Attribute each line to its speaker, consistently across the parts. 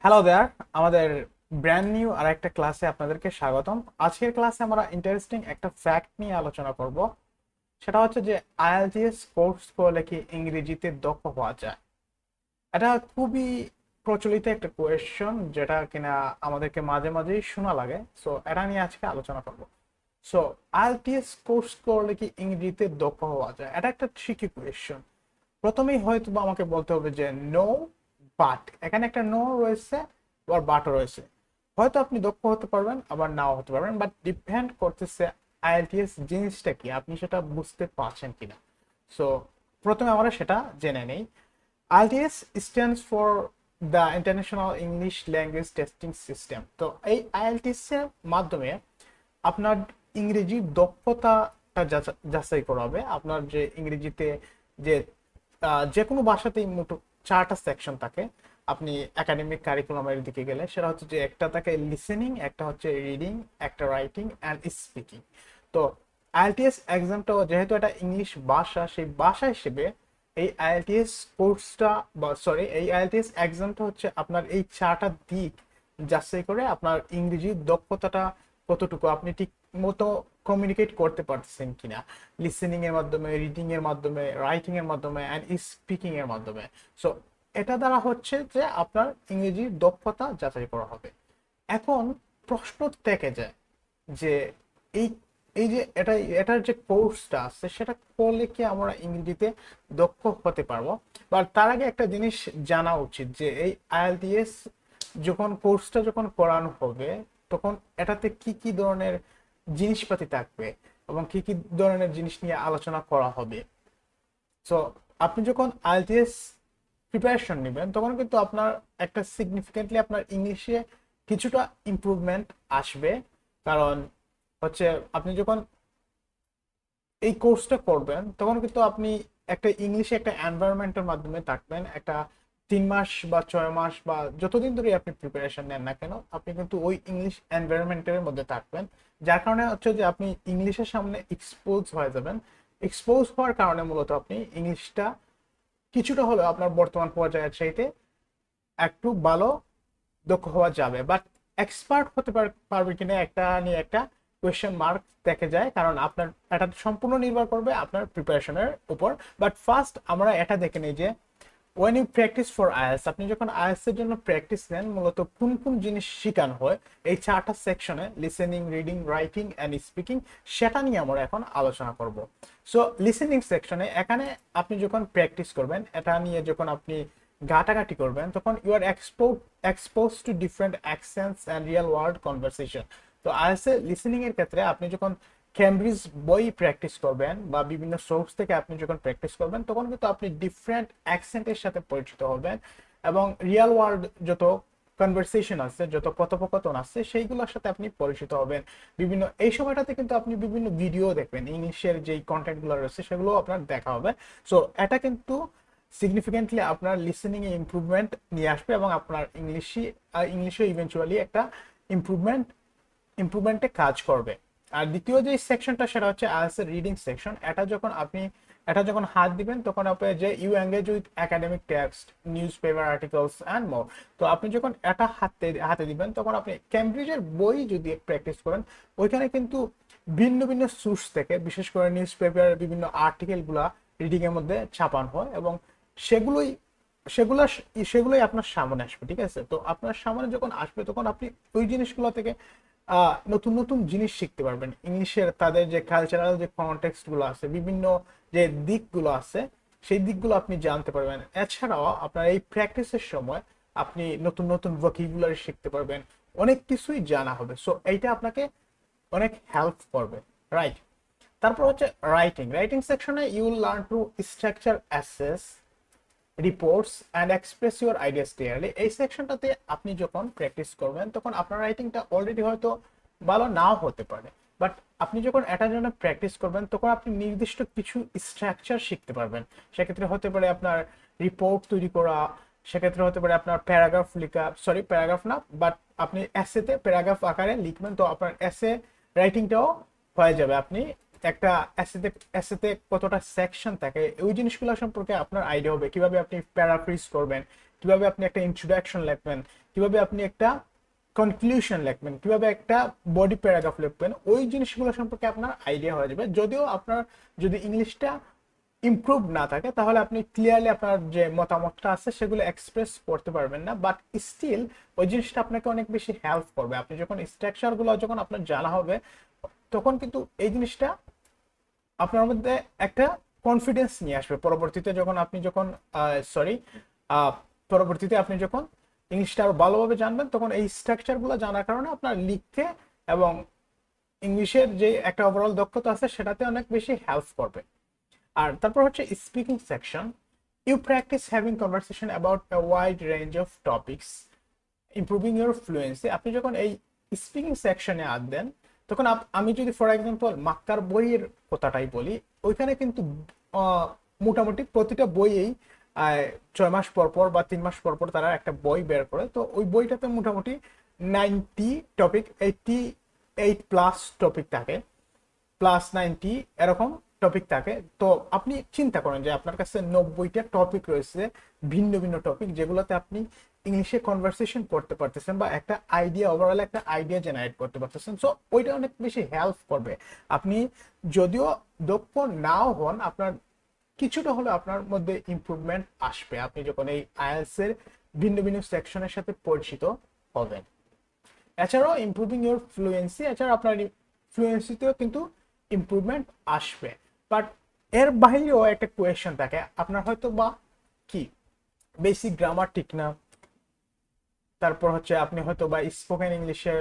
Speaker 1: Hello দেয়ার, আমাদের brand new আর একটা ক্লাসে আপনাদেরকে স্বাগতম। আজকের ক্লাসে আমরা ইন্টারেস্টিং একটা ফ্যাক্ট নিয়ে আলোচনা করব। সেটা হচ্ছে যে আইএলটিএস কোর্স করলে কি ইংরেজিতে দক্ষ হওয়া যায়। এটা খুবই প্রচলিত একটা কোয়েশ্চন, যেটা কিনা আমাদেরকে মাঝে মাঝেই শোনা লাগে। সো এটা নিয়ে আজকে আলোচনা করব। সো আইএলটিএস কোর্স করলে কি ইংরেজিতে দক্ষ হওয়া যায়, এটা একটা ট্রিকি কোয়েশ্চন। প্রথমেই হয়তো বা আমাকে বলতে হবে যে নো, বাট এখানে একটা নো রয়েছে আবার বাটও রয়েছে। হয়তো আপনি দক্ষ হতে পারবেন, আবার নাও হতে পারবেন, বাট ডিপেন্ড করতেছে আইএলটিএস জিনিসটা কি, আপনি সেটা বুঝতে পারছেন কিনা। সো প্রথমে আমরা সেটা জেনে নেই। IELTS stands for the international English language testing system. তো এই আইএলটিএস এর মাধ্যমে আপনার ইংরেজির দক্ষতাটা যাচাই করা হবে। আপনার যে ইংরেজিতে যে যে কোনো ভাষাতেই মোট চারটা সেকশন থাকে। আপনি একাডেমিক কারিকুলামের দিকে গেলে সেটা হচ্ছে যে একটা থাকে লিসেনিং, একটা হচ্ছে রিডিং, একটা রাইটিং অ্যান্ড স্পিকিং। তো আইএলটিএস এক্সামটা যেহেতু এটা ইংলিশ ভাষা, সেই ভাষা হিসেবে এই আইএলটিএস কোর্সটা বা সরি এই আইএলটিএস এক্সামটা হচ্ছে আপনার এই চারটা দিক যাচাই করে আপনার ইংরেজির দক্ষতাটা কতটুকু, আপনি ঠিক মতো কমিউনিকেট করতে পারতেছেন কিনা, লিসেনিং এর মাধ্যমে, রিডিং এর মাধ্যমে, রাইটিং এর মাধ্যমে অ্যান্ড স্পিকিং এর মাধ্যমে। সো এটা দ্বারা হচ্ছে যে আপনার ইংরেজির দক্ষতা যাচাই করা হবে। এখন প্রশ্ন থেকে যায় যে এই এই যে এটার যে কোর্সটা আছে সেটা করলে কি আমরা ইংরেজিতে দক্ষ হতে পারবো। বা তার আগে একটা জিনিস জানা উচিত যে এই আইএলটিএস যখন করানো হবে, তখন এটাতে কি কি ধরনের জিনিসপাতি থাকবে এবং কি কি ধরনের জিনিস নিয়ে আলোচনা করা হবে। সো আপনি যখন আইএলটিএস প্রিপারেশন নেবেন, তখন কিন্তু আপনার একটা সিগনিফিকেন্টলি আপনার ইংলিশে কিছুটা ইমপ্রুভমেন্ট আসবে। কারণ হচ্ছে আপনি যখন এই কোর্সটা করবেন, তখন কিন্তু আপনি একটা ইংলিশে একটা এনভায়রনমেন্টের মাধ্যমে থাকবেন। একটা 3 মাস বা 6 মাস বা যতদিন ধরে আপনি প্রিপারেশন নেন না কেন, আপনি কিন্তু ওই ইংলিশ এনভায়রনমেন্টের মধ্যে থাকবেন। যার কারণে হচ্ছে যে আপনি ইংলিশের সামনে এক্সপোজ হয়ে যাবেন। এক্সপোজ হওয়ার কারণে মূলত আপনি ইংলিশটা কিছুটা হলেও আপনার বর্তমান পর্যায়ের চাইতে একটু ভালো দক্ষ হওয়া যাবে। বাট এক্সপার্ট হতে পারবে কিনা একটা নিয়ে একটা কোয়েশ্চেন মার্ক দেখে যায়, কারণ আপনার এটা সম্পূর্ণ নির্ভর করবে আপনার প্রিপারেশনের উপর। বাট ফার্স্ট আমরা এটা দেখে নিই যে when you practice for IELTS, আপনি যখন আইএলটিএস এর জন্য প্র্যাকটিস নেন, মূলত কোন কোন জিনিস শেখানো হয় এই চারটা সেকশনে, listening, reading, writing and speaking, সেটা নিয়ে আমরা এখন আলোচনা করব। সো লিসেনিং সেকশনে এখানে আপনি যখন প্র্যাকটিস করবেন, এটা নিয়ে যখন আপনি ঘাটাঘাটি করবেন, তখন you are expose to different accents and real world conversation. তো আইএলটিএস এর লিসেনিং এর ক্ষেত্রে আপনি যখন ক্যামব্রিজ বই প্র্যাকটিস করবেন বা বিভিন্ন সোর্স থেকে আপনি যখন প্র্যাকটিস করবেন, তখন কিন্তু আপনি ডিফারেন্ট অ্যাকসেন্টের সাথে পরিচিত হবেন এবং রিয়েল ওয়ার্ল্ড যত কনভারসেশন আছে, যত কথোপকথন আছে, সেইগুলোর সাথে আপনি পরিচিত হবেন। বিভিন্ন এই সময়টাতে কিন্তু আপনি বিভিন্ন ভিডিও দেখবেন, ইংলিশের যেই কন্টেন্টগুলো রয়েছে সেগুলো আপনার দেখা হবে। সো এটা কিন্তু সিগনিফিকেন্টলি আপনার লিসেনিং এ ইমপ্রুভমেন্ট নিয়ে আসবে এবং আপনার ইংলিশে ইভেন্চুয়ালি একটা ইমপ্রুভমেন্ট ইমপ্রুভমেন্টে কাজ করবে। আর দ্বিতীয় যে সেকশনটা সেটা হচ্ছে আইএলটিএস এর রিডিং সেকশন। এটা যখন হাত দিবেন, তখন আপনি যে you engage with academic text, newspaper articles and more. তো আপনি যখন এটা হাতে হাতে দিবেন, তখন আপনি ক্যামব্রিজের বই যদি প্র্যাকটিস করেন, ওইখানে কিন্তু ভিন্ন ভিন্ন সোর্স থেকে, বিশেষ করে নিউজ পেপারের বিভিন্ন আর্টিকেলগুলা রিডিং এর মধ্যে ছাপানো হয় এবং সেগুলোই সেগুলো সেগুলোই আপনার সামনে আসবে। ঠিক আছে, তো আপনার সামনে যখন আসবে, তখন আপনি ওই জিনিসগুলো থেকে নতুন নতুন জিনিস শিখতে পারবেন। ইংলিশের তাদের যে কালচারাল যে কনটেক্সট গুলো আছে, বিভিন্ন যে দিকগুলো আছে, সেই দিকগুলো আপনি জানতে পারবেন। এছাড়াও আপনার এই প্র্যাকটিসের সময় আপনি নতুন নতুন ভোকাবুলারি শিখতে পারবেন, অনেক কিছুই জানা হবে। সো এইটা আপনাকে অনেক হেল্প করবে, রাইট? তারপর হচ্ছে রাইটিং। রাইটিং সেকশনে you will learn to structure essays reports and express your ideas clearly. এই সেকশনটাতে আপনি যখন প্র্যাকটিস করবেন, তখন আপনার রাইটিংটা অলরেডি হয়তো ভালো নাও হতে পারে, বাট আপনি যখন এটার জন্য প্র্যাকটিস করবেন, তখন আপনি নির্দিষ্ট কিছু স্ট্রাকচার শিখতে পারবেন। সেক্ষেত্রে হতে পারে আপনার রিপোর্ট তৈরি করা, সেক্ষেত্রে হতে পারে আপনার প্যারাগ্রাফ লেখা, সরি প্যারাগ্রাফ না, বাট আপনি এসেতে প্যারাগ্রাফ আকারে লিখবেন, তো আপনার এসে রাইটিংটাও হয়ে যাবে। আপনি একটা এসেতে কতটা সেকশন থাকে, ওই জিনিসগুলো সম্পর্কে আপনার আইডিয়া হবে, কিভাবে আপনি প্যারাফ্রিজ করবেন, কিভাবে আপনি একটা ইন্ট্রোডাকশন লিখবেন, কিভাবে আপনি একটা কনক্লুশন লিখবেন, কিভাবে একটা বডি প্যারাগ্রাফ লিখবেন, ওই জিনিসগুলো সম্পর্কে আপনার আইডিয়া হয়ে যাবে। যদিও আপনার যদি ইংলিশটা ইমপ্রুভ না থাকে তাহলে আপনি ক্লিয়ারলি আপনার যে মতামতটা আছে সেগুলো এক্সপ্রেস করতে পারবেন না, বাট স্টিল ওই জিনিসটা আপনাকে অনেক বেশি হেল্প করবে। আপনি যখন স্ট্রাকচারগুলো যখন আপনার জানা হবে তখন কিন্তু এই জিনিসটা আপনার মধ্যে একটা কনফিডেন্স নিয়ে আসবে। পরবর্তীতে যখন আপনি যখন সরি পরবর্তীতে আপনি যখন ইংলিশটা আরো ভালোভাবে জানবেন তখন এই স্ট্রাকচারগুলো জানার কারণে আপনার লিখতে এবং ইংলিশের যে একটা ওভারঅল দক্ষতা আছে সেটাতে অনেক বেশি হেল্প করবে। আর তারপর হচ্ছে speaking section. You practice having conversation about a wide range of topics improving your fluency. আপনি যখন এই স্পিকিং সেকশনে আসবেন তখন আমি যদি ফর এক্সাম্পল মাক্কার বইয়ের কথাটাই বলি, ওইখানে কিন্তু মোটামুটি প্রতিটা বইয়েই 6 মাস পর পর বা 3 মাস পর পর তারা একটা বই বের করে। তো ওই বইটাতে মোটামুটি 90 টপিক, 88+ টপিক থাকে, +90 এরকম টপিক থাকে। তো আপনি চিন্তা করেন যে আপনার কাছে 90টা টপিক রয়েছে, ভিন্ন ভিন্ন টপিক, যেগুলোতে আপনি ইংলিশে কনভারসেশন করতে পারতেছেন বা একটা আইডিয়া, ওভারঅল একটা আইডিয়া জেনারেট করতে পারতেছেন। সো ওইটা অনেক বেশি হেল্প করবে। আপনি যদিও দক্ষ নাও হন, আপনার কিছুটা হলে আপনার মধ্যে ইমপ্রুভমেন্ট আসবে আপনি যখন এই আইএলটিএস এর ভিন্ন ভিন্ন সেকশনের সাথে পরিচিত হবেন। এছাড়াও ইমপ্রুভিং ইউর ফ্লুয়েন্সি, এছাড়া আপনার ফ্লুয়েন্সিতেও কিন্তু ইমপ্রুভমেন্ট আসবে। বাট এর বাইরেও একটা কোয়েশ্চেন থাকে, আপনার হয়তো বা কি বেসিক গ্রামার ঠিক না, তারপর হচ্ছে আপনি হয়তো বা স্পোকেন ইংলিশে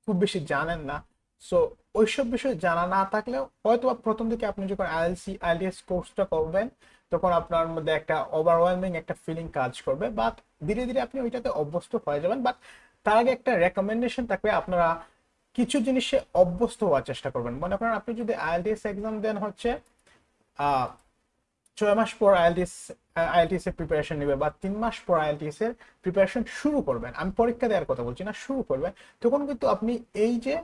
Speaker 1: খুব বেশি জানেন না। সো ওইসব বিষয় জানা না থাকলেও হয়তো বা প্রথম দিকে আপনি যখন আইএলটিএস কোর্সটা করবেন তখন আপনার মধ্যে একটা ওভারওয়েলমিং একটা ফিলিং কাজ করবে, বাট ধীরে ধীরে আপনি ওইটাতে অভ্যস্ত হয়ে যাবেন। বাট তার আগে একটা রেকমেন্ডেশন থাকবে, আপনারা কিছু জিনিসে অভ্যস্ত হওয়ার চেষ্টা করবেন। মনে করেন আপনি যদি আইএলটিএস এক্সাম দেন হচ্ছে 6 মাস পর আইএলটিএস এর প্রিপারেশন নেবে বা 3 মাস পর আইএলটিএস এর প্রিপারেশন শুরু করবেন, আমি পরীক্ষা দেওয়ার কথা বলছি না, শুরু করবেন, তখন কিন্তু আপনি এই যে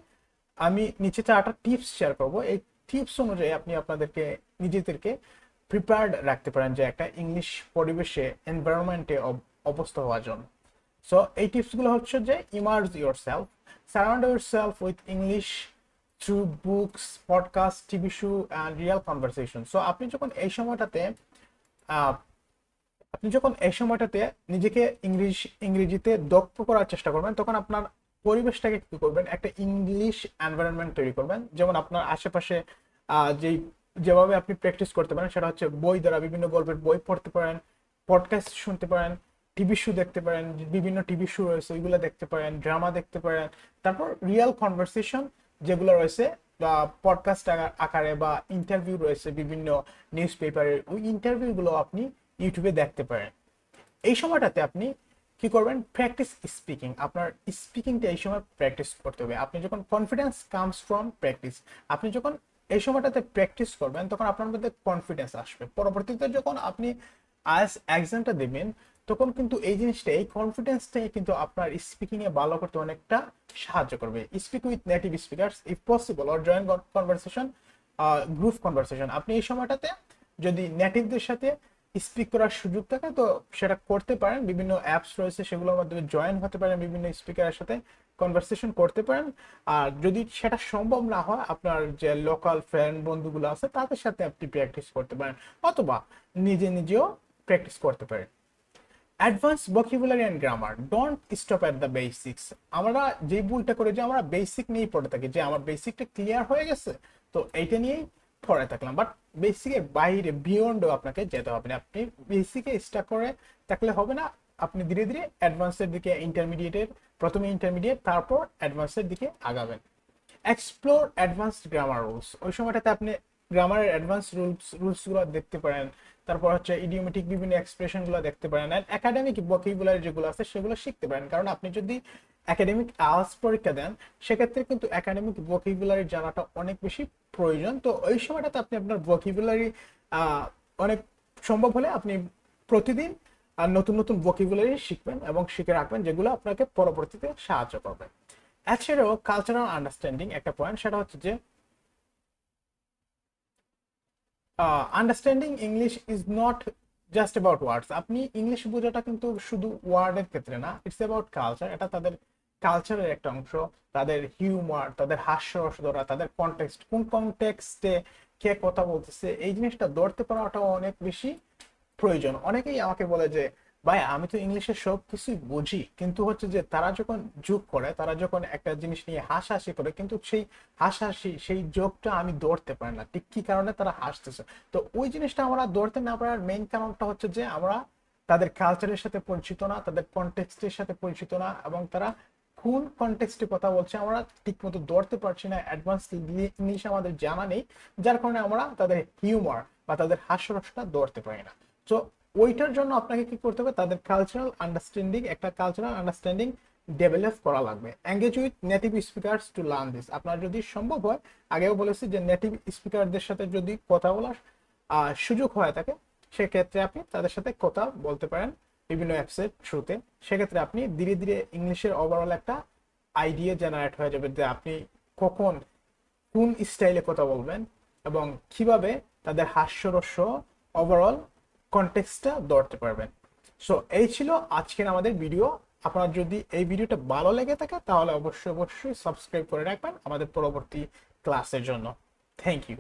Speaker 1: আমি নিচে 4টা টিপস শেয়ার করব, এই টিপস অনুযায়ী আপনি আপনাদেরকে নিজেদেরকে প্রিপেয়ার্ড রাখতে পারেন যে একটা ইংলিশ পরিবেশে এনভায়রনমেন্টে অবস্থ হওয়ার জন্য। সো এই টিপসগুলো হচ্ছে যে immerse yourself, surround yourself with English through books, podcast, TV show and real conversation. So uh, আপনি যখন এই সময়টাতে নিজেকে ইংরেজিতে দক্ষ করার চেষ্টা করবেন তখন আপনার পরিবেশটাকে কি করবেন, একটা ইংলিশ এনভায়রনমেন্ট তৈরি করবেন। যেমন আপনার আশেপাশে যেই যেভাবে আপনি প্র্যাকটিস করতে পারেন সেটা হচ্ছে বই দ্বারা, বিভিন্ন গল্পের বই পড়তে পারেন, পডকাস্ট শুনতে পারেন, টিভি শো দেখতে পারেন, বিভিন্ন টিভি শো রয়েছে ওইগুলো দেখতে পারেন, ড্রামা দেখতে পারেন। তারপর রিয়েল কনভারসেশন যেগুলো রয়েছে বা পডকাস্ট আকারে বা ইন্টারভিউ রয়েছে বিভিন্ন নিউজ পেপারের, ওই ইন্টারভিউগুলো আপনি ইউটিউবে দেখতে পারেন। এই সময়টাতে আপনি কি করবেন, প্র্যাকটিস স্পিকিং। আপনার স্পিকিংটা এই সময় প্র্যাকটিস করতে হবে। আপনি যখন কনফিডেন্স কামস ফ্রম প্র্যাকটিস, আপনি যখন এই সময়টাতে প্র্যাকটিস করবেন তখন আপনার মধ্যে কনফিডেন্স আসবে। পরবর্তীতে যখন আপনি আইএলটিএস এক্সামটা দেবেন তখন কিন্তু এই জিনিসটা, এই কনফিডেন্সটাই কিন্তু আপনার স্পিকিং এ ভালো করতে অনেকটা সাহায্য করবে। Speak with native speakers if possible or join conversation, group conversation. আপনি এই সময়টাতে যদি নেটিভদের সাথে স্পিক করার সুযোগ থাকে তো সেটা করতে পারেন। বিভিন্ন অ্যাপস রয়েছে সেগুলোর মাধ্যমে জয়েন হতে পারেন, বিভিন্ন স্পিকারের সাথে কনভারসেশন করতে পারেন। আর যদি সেটা সম্ভব না হয় আপনার যে লোকাল ফ্রেন্ড বন্ধুগুলো আছে তাদের সাথে আপনি প্র্যাকটিস করতে পারেন, অথবা নিজে নিজেও প্র্যাকটিস করতে পারেন। Advance vocabulary and grammar, don't stop at the basics. আমরা যে ভুলটা করি যে আমরা বেসিক নিয়েই পড়ে থাকি, যে আমার বেসিকটা ক্লিয়ার হয়ে গেছে তো এইটা নিয়েই পড়ে থাকলাম, বাট বেসিকের বাইরে বিয়ন্ডও আপনাকে যেতে হবে না। আপনি বেসিকে স্টাক করে থাকলে হবে না, আপনি ধীরে ধীরে অ্যাডভান্সের দিকে, ইন্টারমিডিয়েটের প্রথমে ইন্টারমিডিয়েট তারপর অ্যাডভান্সের দিকে আগাবেন। এক্সপ্লোর অ্যাডভান্সড গ্রামার রুলস, ওই সময়টাতে আপনি গ্রামারের অ্যাডভান্স রুলসগুলো দেখতে পারেন। তারপর হচ্ছে ইডিওমেটিক বিভিন্ন এক্সপ্রেশনগুলো দেখতে পারেন, আর একাডেমিক ভোকাবুলারি যেগুলো আছে সেগুলো শিখতে পারেন। কারণ আপনি যদি একাডেমিক আইএলটিএস পরীক্ষা দেন সেক্ষেত্রে কিন্তু একাডেমিক ভোকাবুলারি জানাটা অনেক বেশি প্রয়োজন। তো ওই সময়টাতে আপনি আপনার ভোকাবুলারি অনেক সম্ভব হলে আপনি প্রতিদিন আর নতুন নতুন ভোকাবুলারি শিখবেন এবং শিখে রাখবেন, যেগুলো আপনাকে পরবর্তীতে সাহায্য করবে। এছাড়াও কালচারাল আন্ডারস্ট্যান্ডিং একটা পয়েন্ট, সেটা হচ্ছে যে understanding English is not just about words. আপনি ইংলিশ বোঝাটা কিন্তু শুধু ওয়ার্ডের ক্ষেত্রে না, ইটস অ্যাবাউট কালচার। এটা তাদের কালচারের একটা অংশ, তাদের হিউমার, তাদের হাস্যরসতা, তাদের কনটেক্সট, কোন কনটেক্সটে কে কথা বলতেছে, এই জিনিসটা ধরতে পারাটা অনেক বেশি প্রয়োজন। অনেকেই আমাকে বলে যে ভাই আমি তো ইংলিশের সব কিছুই বুঝি, কিন্তু হচ্ছে যে তারা যখন যোগ করে, তারা যখন একটা জিনিস নিয়ে হাসাহাসি করে, কিন্তু সেই হাসাহাসি, সেই যোগটা আমি ধরতে পারি না, ঠিক কি কারণে তারা হাসতেছে। তো ওই জিনিসটা আমরা ধরতে না পারার মেইন কারণটা হচ্ছে যে আমরা তাদের কালচারের সাথে পরিচিত না, তাদের কনটেক্সটের সাথে পরিচিত না, এবং তারা কোন কনটেক্সটে কথা বলছে আমরা ঠিক মতো ধরতে পারছি না, অ্যাডভান্স ইংলিশ আমাদের জানা নেই, যার কারণে আমরা তাদের হিউমার বা তাদের হাস্যরসটা ধরতে পারি না। তো ওইটার জন্য আপনাকে কি করতে হবে, তাদের কালচারাল আন্ডারস্ট্যান্ডিং ডেভেলপ করা লাগবে। Engage with native speakers to learn this. আপনার যদি সম্ভব হয়, আগেও বলেছি যে নেটিভ স্পিকারদের সাথে যদি কথা বলার সুযোগ হয় থাকে, সেক্ষেত্রে আপনি তাদের সাথে কথা বলতে পারেন বিভিন্ন অ্যাপসের থ্রুতে। সেক্ষেত্রে আপনি ধীরে ধীরে ইংলিশের ওভারঅল একটা আইডিয়া জেনারেট হয়ে যাবে যে আপনি কখন কোন স্টাইলে কথা বলবেন এবং কিভাবে তাদের হাস্যরস্য ওভারঅল কনটেক্সটটা ধরতে পারবেন। সো এই ছিল আজকের আমাদের ভিডিও। আপনার যদি এই ভিডিওটা ভালো লেগে থাকে তাহলে অবশ্যই অবশ্যই সাবস্ক্রাইব করে রাখবেন আমাদের পরবর্তী ক্লাসের জন্য। Thank you.